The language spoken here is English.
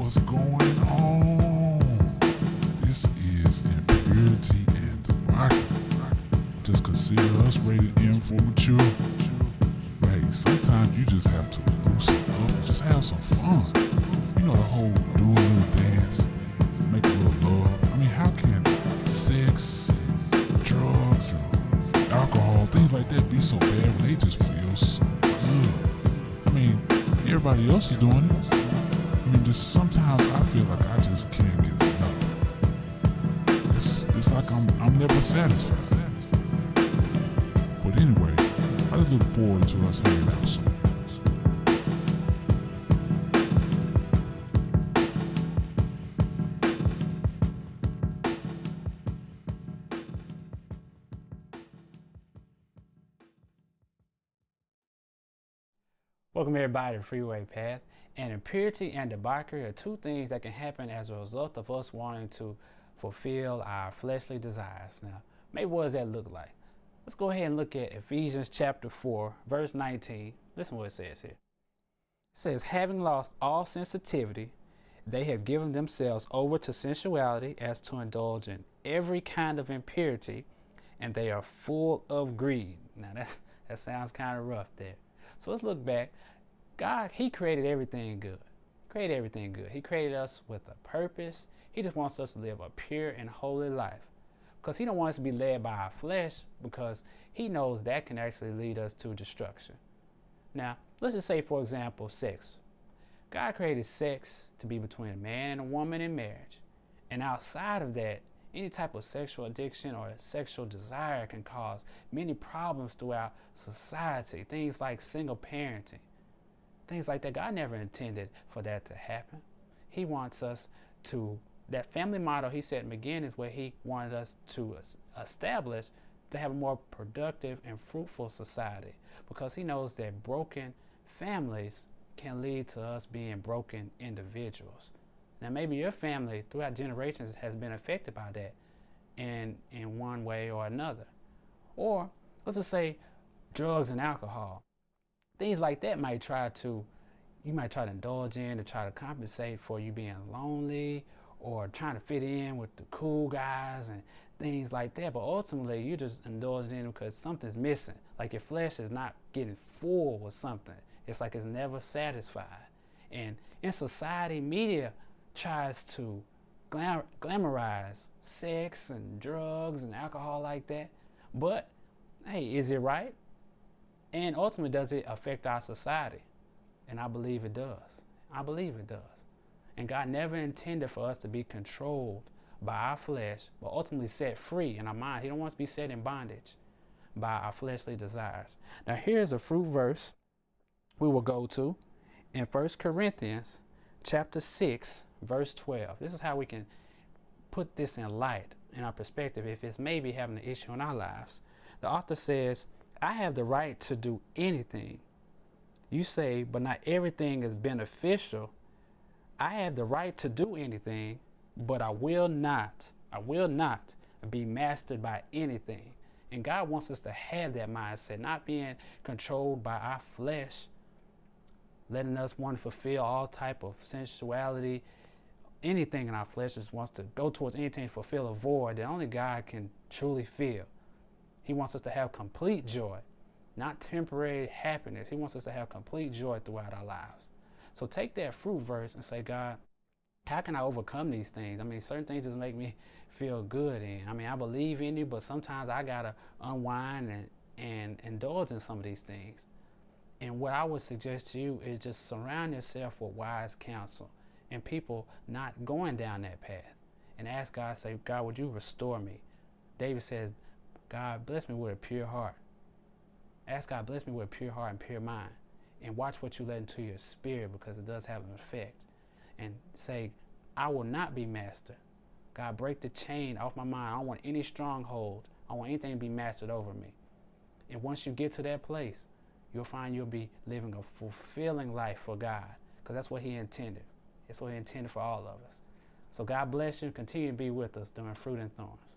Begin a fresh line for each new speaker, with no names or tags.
What's going on? This is Impurity and Debauchery. Just consider us rated M for mature. But hey, sometimes you just have to loosen up and just have some fun. You know, the whole do a little dance, make a little love. I mean, how can sex, drugs, and alcohol, things like that be so bad when they just feel so good? I mean, everybody else is doing it. I mean, just sometimes I feel like I just can't get enough. It's like I'm never satisfied. But anyway, I just look forward to us hanging out soon.
Welcome everybody to Freeway Path. And impurity and debauchery are two things that can happen as a result of us wanting to fulfill our fleshly desires. Now, maybe what does that look like? Let's go ahead and look at Ephesians chapter 4, verse 19. Listen to what it says here. It says, having lost all sensitivity, they have given themselves over to sensuality as to indulge in every kind of impurity, and they are full of greed. Now, that sounds kind of rough there. So let's look back. God, He created everything good. He created us with a purpose. He just wants us to live a pure and holy life. Because He don't want us to be led by our flesh, because He knows that can actually lead us to destruction. Now, let's just say, for example, sex. God created sex to be between a man and a woman in marriage. And outside of that, any type of sexual addiction or sexual desire can cause many problems throughout society. Things like single parenting. Things like that. God never intended for that to happen. He wants us to, that family model He set in the beginning is where He wanted us to establish to have a more productive and fruitful society. Because He knows that broken families can lead to us being broken individuals. Now, maybe your family throughout generations has been affected by that in one way or another. Or let's just say drugs and alcohol. Things like that you might try to indulge in to try to compensate for you being lonely or trying to fit in with the cool guys and things like that. But ultimately, you just indulged in because something's missing. Like your flesh is not getting full with something. It's like it's never satisfied. And in society, media tries to glamorize sex and drugs and alcohol like that. But, hey, is it right? And ultimately, does it affect our society? And I believe it does. And God never intended for us to be controlled by our flesh, but ultimately set free in our mind. He don't want us to be set in bondage by our fleshly desires. Now, here's a fruit verse we will go to in 1 Corinthians chapter 6, verse 12. This is how we can put this in light, in our perspective, if it's maybe having an issue in our lives. The author says, I have the right to do anything. You say, but not everything is beneficial. I have the right to do anything, but I will not be mastered by anything. And God wants us to have that mindset, not being controlled by our flesh, letting us want to fulfill all type of sensuality. Anything in our flesh just wants to go towards anything to fulfill a void that only God can truly fill. He wants us to have complete joy, not temporary happiness. He wants us to have complete joy throughout our lives. So take that fruit verse and say, God, how can I overcome these things? I mean, certain things just make me feel good. And I mean, I believe in you, but sometimes I got to unwind and indulge in some of these things. And what I would suggest to you is just surround yourself with wise counsel and people not going down that path. And ask God, say, God, would you restore me? David said, God, bless me with a pure heart. Ask God, bless me with a pure heart and pure mind. And watch what you let into your spirit, because it does have an effect. And say, I will not be mastered. God, break the chain off my mind. I don't want any stronghold. I don't want anything to be mastered over me. And once you get to that place, you'll find you'll be living a fulfilling life for God, because that's what He intended. It's what He intended for all of us. So God bless you. Continue to be with us during Fruit and Thorns.